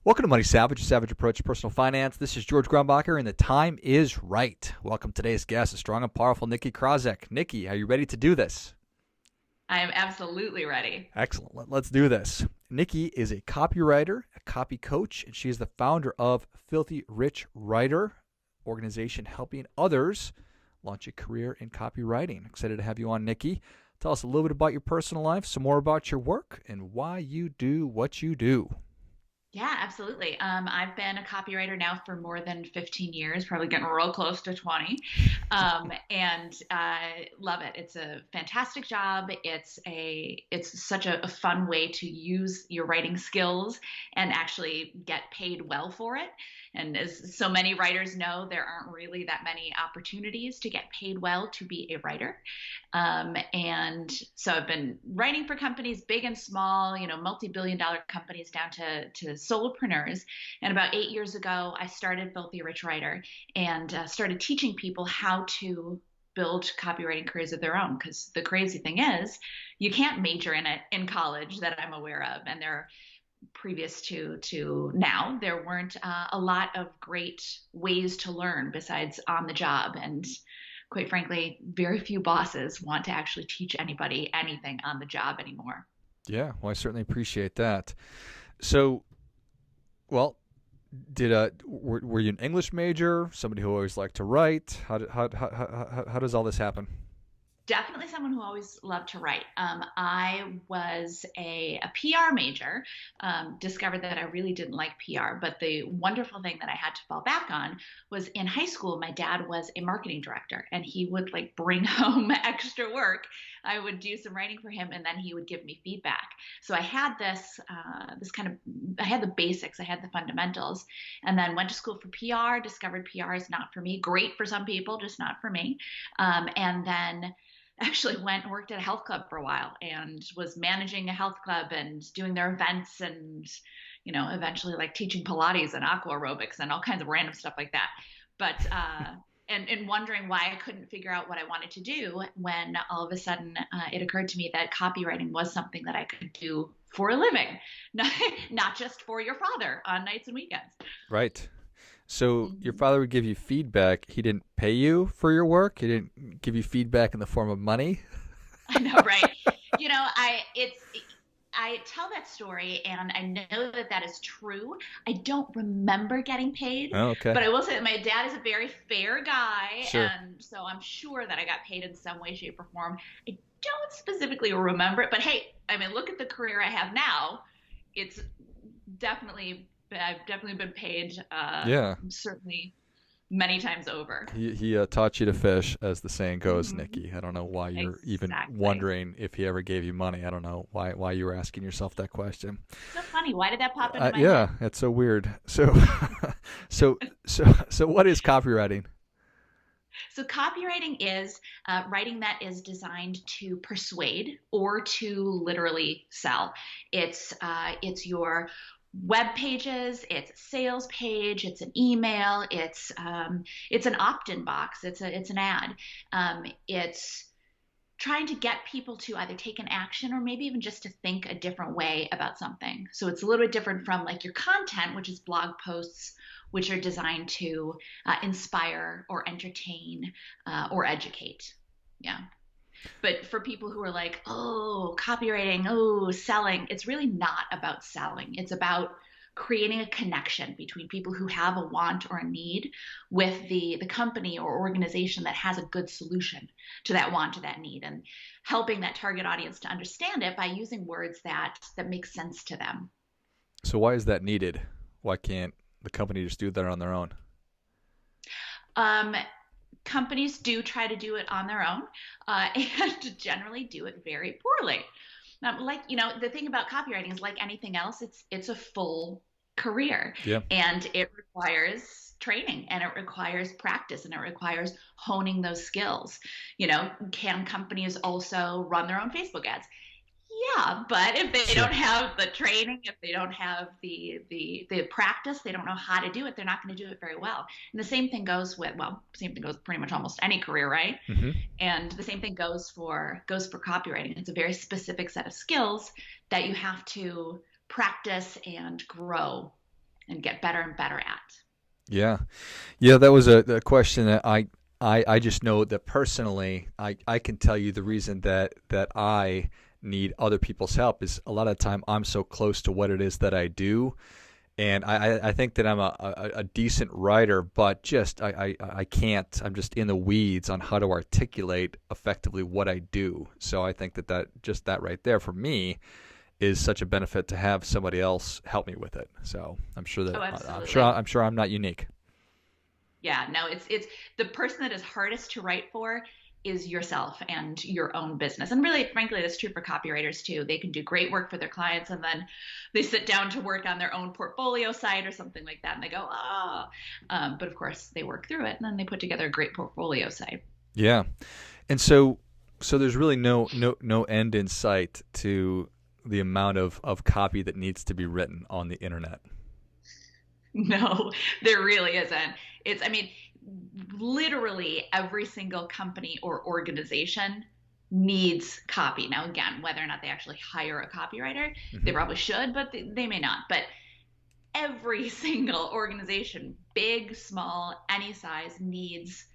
Welcome to Money Savage, a savage approach to personal finance. This is George Grumbacher, and the time is right. Welcome to today's guest, a strong and powerful Nicki Krawczyk. Nicki, are you ready to do this? I am absolutely ready. Excellent. Let's do this. Nicki is a copywriter, a copy coach, and she is the founder of Filthy Rich Writer organization, helping others launch a career in copywriting. Excited to have you on, Nicki. Tell us a little bit about your personal life, some more about your work, and why you do what you do. Yeah, absolutely. I've been a copywriter now for more than 15 years, probably getting real close to 20. And I love it. It's a fantastic job. It's such a fun way to use your writing skills and actually get paid well for it. And as so many writers know, there aren't really that many opportunities to get paid well to be a writer. And so I've been writing for companies big and small, multi-billion-dollar companies down to solopreneurs. And about 8 years ago, I started Filthy Rich Writer and started teaching people how to build copywriting careers of their own. Because the crazy thing is, you can't major in it in college that I'm aware of. And previous to now, there weren't a lot of great ways to learn besides on the job. And quite frankly, very few bosses want to actually teach anybody anything on the job anymore. Yeah, well, I certainly appreciate that. So, well, were you an English major? Somebody who always liked to write? How does all this happen? Definitely someone who always loved to write. I was a PR major, discovered that I really didn't like PR, but the wonderful thing that I had to fall back on was in high school, my dad was a marketing director and he would bring home extra work. I would do some writing for him and then he would give me feedback. So I had I had the basics, I had the fundamentals, and then went to school for PR, discovered PR is not for me. Great for some people, just not for me. And then actually went and worked at a health club for a while and was managing a health club and doing their events and, eventually teaching Pilates and aqua aerobics and all kinds of random stuff like that. But, and wondering why I couldn't figure out what I wanted to do when all of a sudden it occurred to me that copywriting was something that I could do for a living, not just for your father on nights and weekends. Right. So your father would give you feedback. He didn't pay you for your work. He didn't give you feedback in the form of money. I know, right? I tell that story and I know that is true. I don't remember getting paid. Oh, okay. But I will say that my dad is a very fair guy. Sure. And so I'm sure that I got paid in some way, shape, or form. I don't specifically remember it. But hey, look at the career I have now. It's I've definitely been paid, certainly many times over. He taught you to fish, as the saying goes, Nicki. I don't know why you're even wondering if he ever gave you money. I don't know why you were asking yourself that question. So funny. Why did that pop into my yeah, head? it's so weird. So what is copywriting? So copywriting is writing that is designed to persuade or to literally sell. It's your web pages, it's a sales page, it's an email, it's an opt-in box, it's an ad. It's trying to get people to either take an action or maybe even just to think a different way about something. So it's a little bit different from your content, which is blog posts, which are designed to inspire or entertain or educate. Yeah. But for people who are like, oh, copywriting, oh, selling, it's really not about selling. It's about creating a connection between people who have a want or a need with the company or organization that has a good solution to that want or that need, and helping that target audience to understand it by using words that make sense to them. So why is that needed? Why can't the company just do that on their own? Companies do try to do it on their own and generally do it very poorly. The thing about copywriting is like anything else, it's a full career. Yeah. And it requires training and it requires practice and it requires honing those skills. Can companies also run their own Facebook ads? Yeah, but if they don't have the training, if they don't have the practice, they don't know how to do it, they're not going to do it very well. And the same thing goes pretty much almost any career, right? Mm-hmm. And the same thing goes for copywriting. It's a very specific set of skills that you have to practice and grow and get better and better at. Yeah. Yeah, that was a question that I just know that personally, I can tell you the reason that I need other people's help is a lot of the time I'm so close to what it is that I do. And I think that I'm a decent writer, but just I can't. I'm just in the weeds on how to articulate effectively what I do. So I think that just that right there for me is such a benefit to have somebody else help me with it. So I'm sure that Oh, absolutely. I'm sure I'm not unique. Yeah, no, it's the person that is hardest to write for is yourself and your own business. And really, frankly, that's true for copywriters too. They can do great work for their clients and then they sit down to work on their own portfolio site or something like that. And they go, but of course they work through it and then they put together a great portfolio site. Yeah. And so there's really no end in sight to the amount of copy that needs to be written on the internet. No, there really isn't. I mean, literally every single company or organization needs copy. Now, again, whether or not they actually hire a copywriter, they Hmm. probably should, but they may not. But every single organization, big, small, any size, needs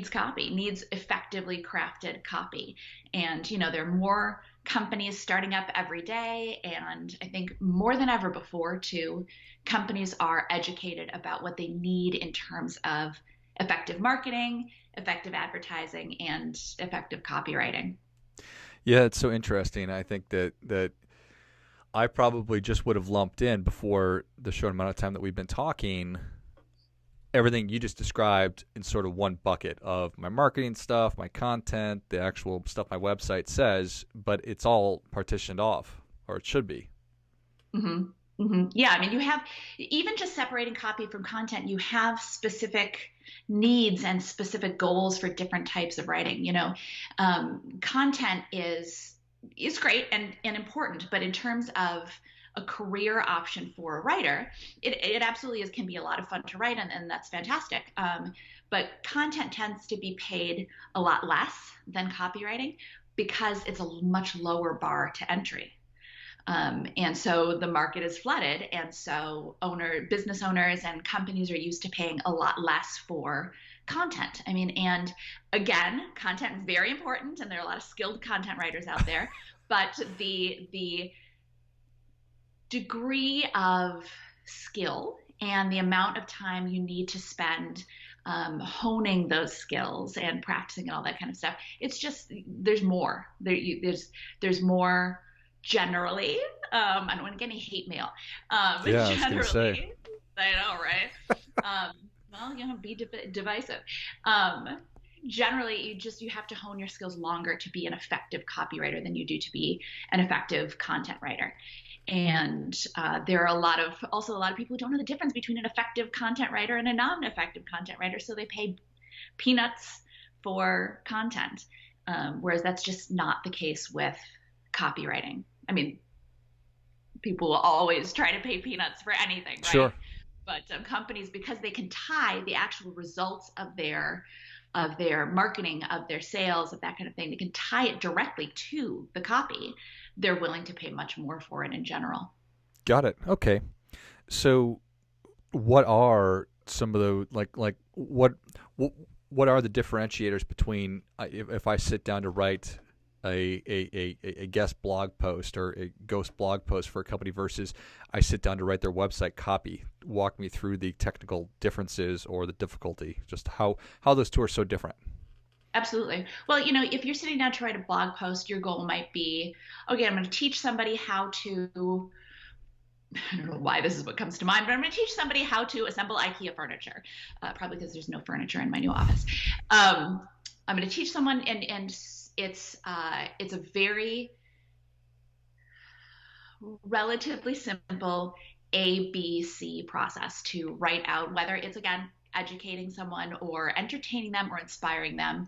copy, needs effectively crafted copy. And, there are more companies starting up every day. And I think more than ever before, too, companies are educated about what they need in terms of effective marketing, effective advertising, and effective copywriting. Yeah, it's so interesting. I think that I probably just would have lumped in before the short amount of time that we've been talking everything you just described in sort of one bucket of my marketing stuff, my content, the actual stuff my website says, but it's all partitioned off, or it should be. Hmm. Yeah, I mean, you have even just separating copy from content, you have specific needs and specific goals for different types of writing. Content is great and important, but in terms of a career option for a writer, it absolutely can be a lot of fun to write, and that's fantastic. But content tends to be paid a lot less than copywriting because it's a much lower bar to entry. And so the market is flooded, and so business owners and companies are used to paying a lot less for content. I mean, and again, content very important, and there are a lot of skilled content writers out there, but the degree of skill and the amount of time you need to spend honing those skills and practicing and all that kind of stuff, it's just there's more there's more generally. I don't want to get any hate mail. Yeah, I was gonna say. Generally, I know, right? Well, be divisive. Um, Generally, you have to hone your skills longer to be an effective copywriter than you do to be an effective content writer. And there are also a lot of people who don't know the difference between an effective content writer and a non-effective content writer, so they pay peanuts for content, whereas that's just not the case with copywriting. I mean, people will always try to pay peanuts for anything, right? Sure. But companies, because they can tie the actual results of their marketing, of their sales, of that kind of thing, they can tie it directly to the copy. They're willing to pay much more for it in general. Got it. Okay. So, what are some of the what what are the differentiators between if I sit down to write a guest blog post or a ghost blog post for a company versus I sit down to write their website copy? Walk me through the technical differences or the difficulty, just how those two are so different. Absolutely. Well, if you're sitting down to write a blog post, your goal might be, okay, I'm going to teach somebody how to, I don't know why this is what comes to mind, but I'm going to teach somebody how to assemble IKEA furniture, probably because there's no furniture in my new office. I'm going to teach someone, and it's a very relatively simple ABC process to write out, whether it's, again, educating someone or entertaining them or inspiring them.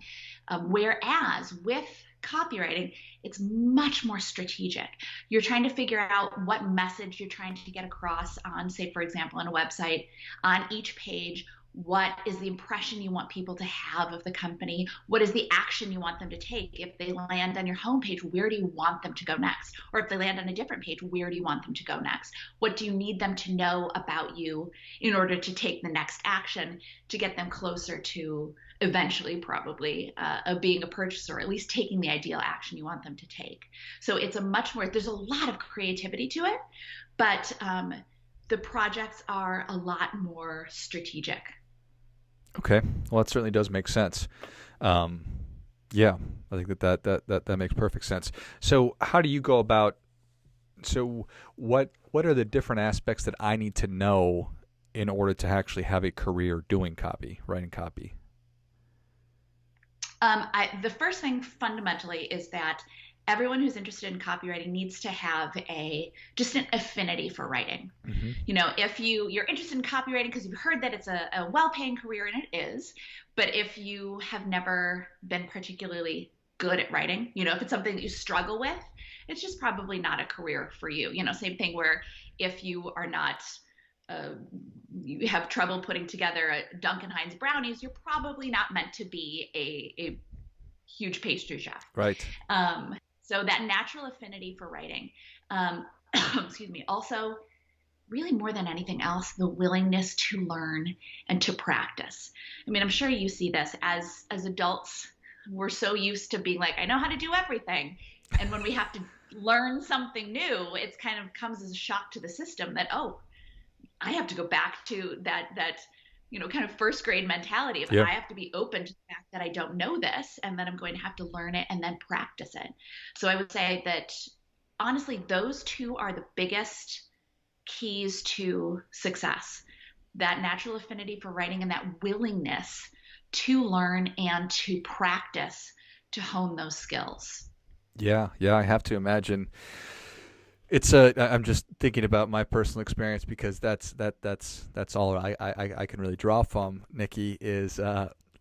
Whereas with copywriting, it's much more strategic. You're trying to figure out what message you're trying to get across on, say, for example, on a website, on each page. What is the impression you want people to have of the company? What is the action you want them to take? If they land on your homepage, where do you want them to go next? Or if they land on a different page, where do you want them to go next? What do you need them to know about you in order to take the next action to get them closer to eventually probably being a purchaser, or at least taking the ideal action you want them to take? So it's there's a lot of creativity to it, but the projects are a lot more strategic. Okay. Well, that certainly does make sense. Yeah, I think that makes perfect sense. So how do you go about, so what are the different aspects that I need to know in order to actually have a career doing copy, writing copy? The first thing fundamentally is that everyone who's interested in copywriting needs to have just an affinity for writing. Mm-hmm. If you're interested in copywriting because you've heard that it's a well-paying career, and it is, but if you have never been particularly good at writing, if it's something that you struggle with, it's just probably not a career for you. Same thing where if you are not you have trouble putting together a Duncan Hines brownies, you're probably not meant to be a huge pastry chef. Right. So that natural affinity for writing, excuse me, also really more than anything else, the willingness to learn and to practice. I mean, I'm sure you see this as adults. We're so used to being like, I know how to do everything. And when we have to learn something new, it kind of comes as a shock to the system that, oh, I have to go back to that kind of first grade mentality of, Yeah. I have to be open to the fact that I don't know this, and then I'm going to have to learn it and then practice it. So I would say that honestly, those two are the biggest keys to success. That natural affinity for writing and that willingness to learn and to practice to hone those skills. Yeah, I have to imagine. I'm just thinking about my personal experience, because that's all I can really draw from, Nicki, is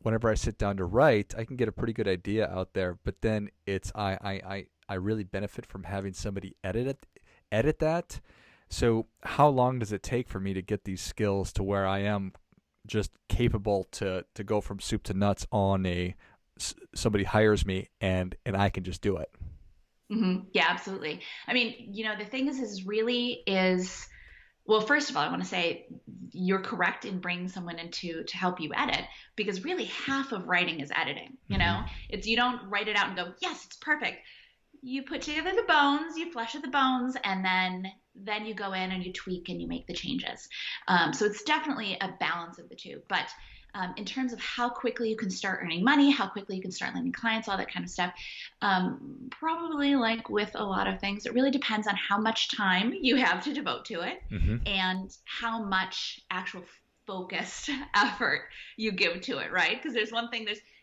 whenever I sit down to write, I can get a pretty good idea out there, but then I really benefit from having somebody edit that. So how long does it take for me to get these skills to where I am just capable to go from soup to nuts on somebody hires me and I can just do it? Mm-hmm. Yeah, absolutely. I mean, the thing is, well, first of all, I want to say you're correct in bringing someone in to help you edit, because really half of writing is editing. Mm-hmm. You don't write it out and go, yes, it's perfect. You put together the bones, you flesh out the bones, and then you go in and you tweak and you make the changes. So it's definitely a balance of the two. But in terms of how quickly you can start earning money, how quickly you can start landing clients, all that kind of stuff, probably like with a lot of things, it really depends on how much time you have to devote to it, Mm-hmm. and how much actual focused effort you give to it, right? Because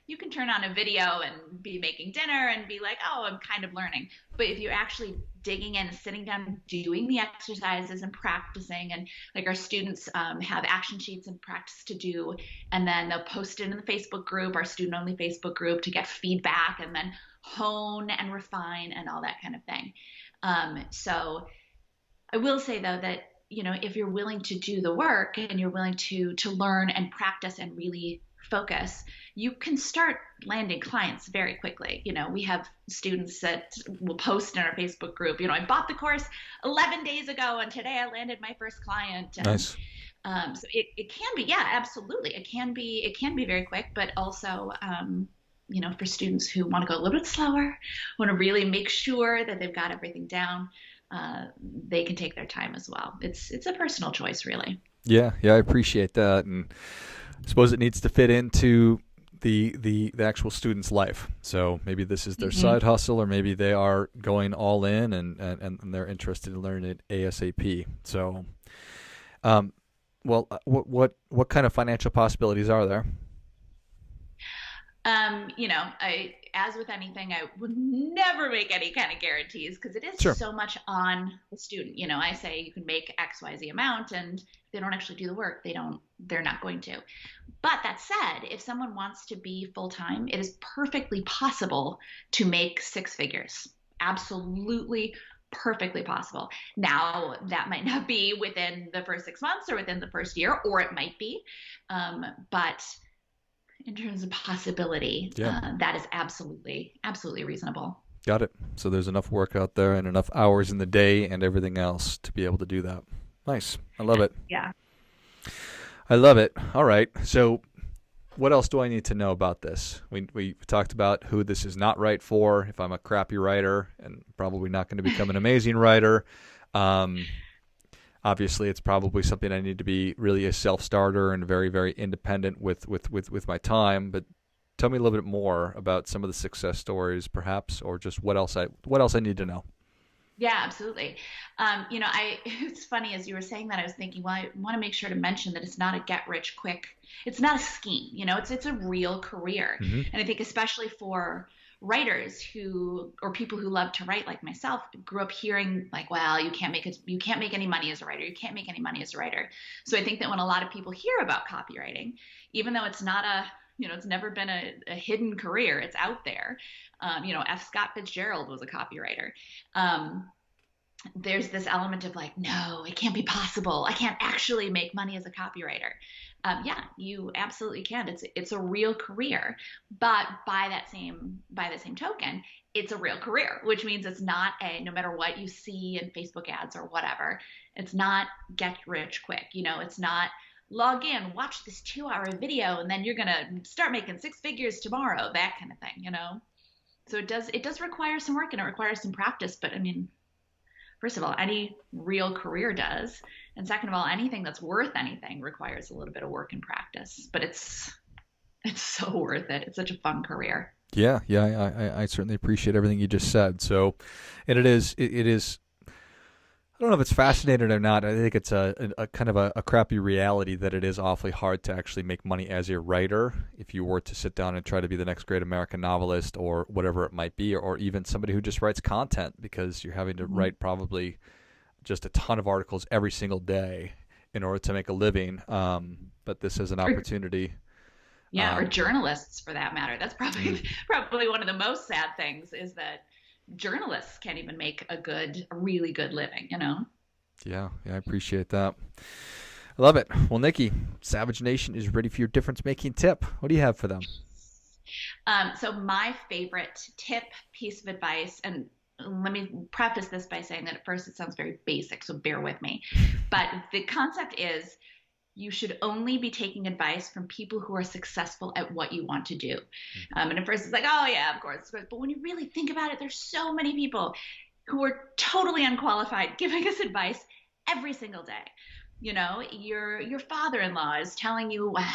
you can turn on a video and be making dinner and be like, oh, I'm kind of learning. But if you're actually digging in, sitting down, doing the exercises and practicing, and like our students have action sheets and practice to do, and then they'll post it in the Facebook group, our student-only Facebook group, to get feedback and then hone and refine and all that kind of thing. So I will say, though, that if you're willing to do the work and you're willing to learn and practice and really focus, you can start landing clients very quickly. We have students that will post in our Facebook group, I bought the course 11 days ago and today I landed my first client. And, Nice. so it can be, yeah, absolutely. It can be very quick, but also, for students who want to go a little bit slower, want to really make sure that they've got everything down, they can take their time as well. It's a personal choice, really. Yeah, I appreciate that, and I suppose it needs to fit into the actual student's life. So maybe this is their side hustle, or maybe they are going all in and they're interested in learning it ASAP. So, what kind of financial possibilities are there? As with anything, I would never make any kind of guarantees, because it is Sure. so much on the student. I say you can make XYZ amount, and if they don't actually do the work, they're not going to. But that said, if someone wants to be full-time, it is perfectly possible to make six figures. Absolutely perfectly possible. Now, that might not be within the first 6 months or within the first year, or it might be. But in terms of possibility, that is absolutely, absolutely reasonable. Got it. So there's enough work out there and enough hours in the day and everything else to be able to do that. Nice. I love it. Yeah. I love it. All right. So what else do I need to know about this? We talked about who this is not right for, if I'm a crappy writer and probably not going to become an amazing writer. Obviously, it's probably something I need to be really a self-starter and very, very independent with my time. But tell me a little bit more about some of the success stories, perhaps, or just what else I need to know. Yeah, absolutely. It's funny, as you were saying that, I was thinking, well, I want to make sure to mention that it's not a get rich quick. It's not a scheme, it's a real career. Mm-hmm. And I think especially for writers or people who love to write like myself, grew up hearing like, well, you can't make any money as a writer. You can't make any money as a writer. So I think that when a lot of people hear about copywriting, even though it's not it's never been a hidden career, it's out there. F. Scott Fitzgerald was a copywriter. There's this element of like, no, it can't be possible. I can't actually make money as a copywriter. Yeah, you absolutely can. It's a real career, but by the same token, it's a real career, which means it's not no matter what you see in Facebook ads or whatever, it's not get rich quick. It's not log in, watch this 2-hour video, and then you're going to start making 6 figures tomorrow, that kind of thing, So it does require some work and it requires some practice, but I mean, first of all, any real career does. And second of all, anything that's worth anything requires a little bit of work and practice, but it's so worth it. It's such a fun career. Yeah. I certainly appreciate everything you just said. So, and it is, I don't know if it's fascinating or not. I think it's a kind of a crappy reality that it is awfully hard to actually make money as a writer if you were to sit down and try to be the next great American novelist or whatever it might be, or even somebody who just writes content, because you're having to write probably just a ton of articles every single day in order to make a living. But this is an opportunity. Yeah, or journalists for that matter. That's probably one of the most sad things is that journalists can't even make a really good living, Yeah, I appreciate that. I love it. Well, Nicki, Savage Nation is ready for your difference-making tip. What do you have for them? So my favorite tip, piece of advice, and let me preface this by saying that at first it sounds very basic, so bear with me. But the concept is you should only be taking advice from people who are successful at what you want to do. And at first it's like, oh yeah, of course. But when you really think about it, there's so many people who are totally unqualified giving us advice every single day. Your father-in-law is telling you, well,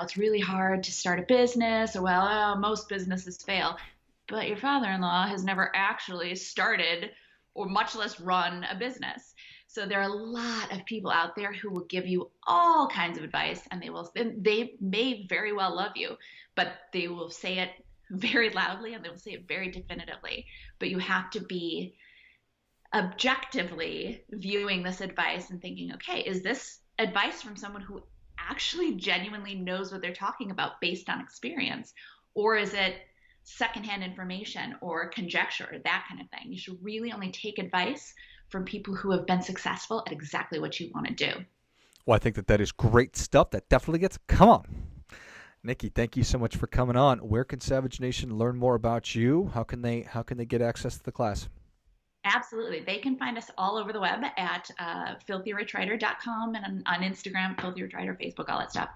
it's really hard to start a business, or most businesses fail. But your father-in-law has never actually started or much less run a business. So there are a lot of people out there who will give you all kinds of advice, and they may very well love you, but they will say it very loudly and they will say it very definitively. But you have to be objectively viewing this advice and thinking, okay, is this advice from someone who actually genuinely knows what they're talking about based on experience, or is it secondhand information or conjecture or that kind of thing? You should really only take advice from people who have been successful at exactly what you want to do. Well, I think that is great stuff. That definitely gets, come on. Nicki, thank you so much for coming on. Where can Savage Nation learn more about you? How can they get access to the class? Absolutely. They can find us all over the web at filthyricwriter.com and on Instagram, Filthy Rich Writer, Facebook, all that stuff.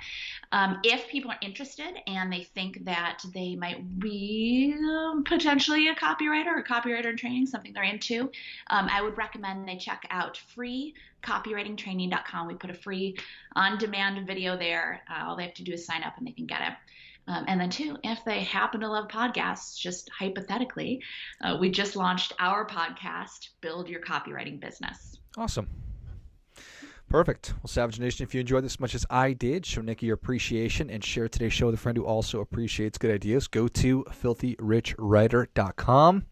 If people are interested and they think that they might be potentially a copywriter or copywriter in training, something they're into, I would recommend they check out freecopywritingtraining.com. We put a free on-demand video there. All they have to do is sign up and they can get it. And then two, if they happen to love podcasts, just hypothetically, we just launched our podcast, Build Your Copywriting Business. Awesome. Perfect. Well, Savage Nation, if you enjoyed this as much as I did, show Nicki your appreciation and share today's show with a friend who also appreciates good ideas. Go to filthyricwriter.com.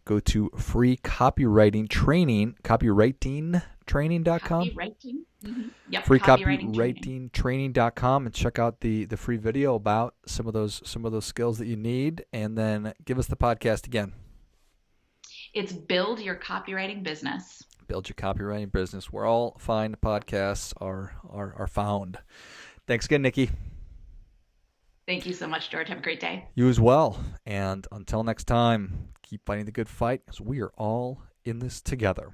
Go to freecopywritingtraining.com. Copywriting. Mm-hmm. Yep. Freecopywritingtraining.com and check out the free video about some of those skills that you need, and then give us the podcast again. It's Build Your Copywriting Business. Build Your Copywriting Business, where all fine podcasts are found. Thanks again, Nicki. Thank you so much, George. Have a great day. You as well. And until next time, keep fighting the good fight, because we are all in this together.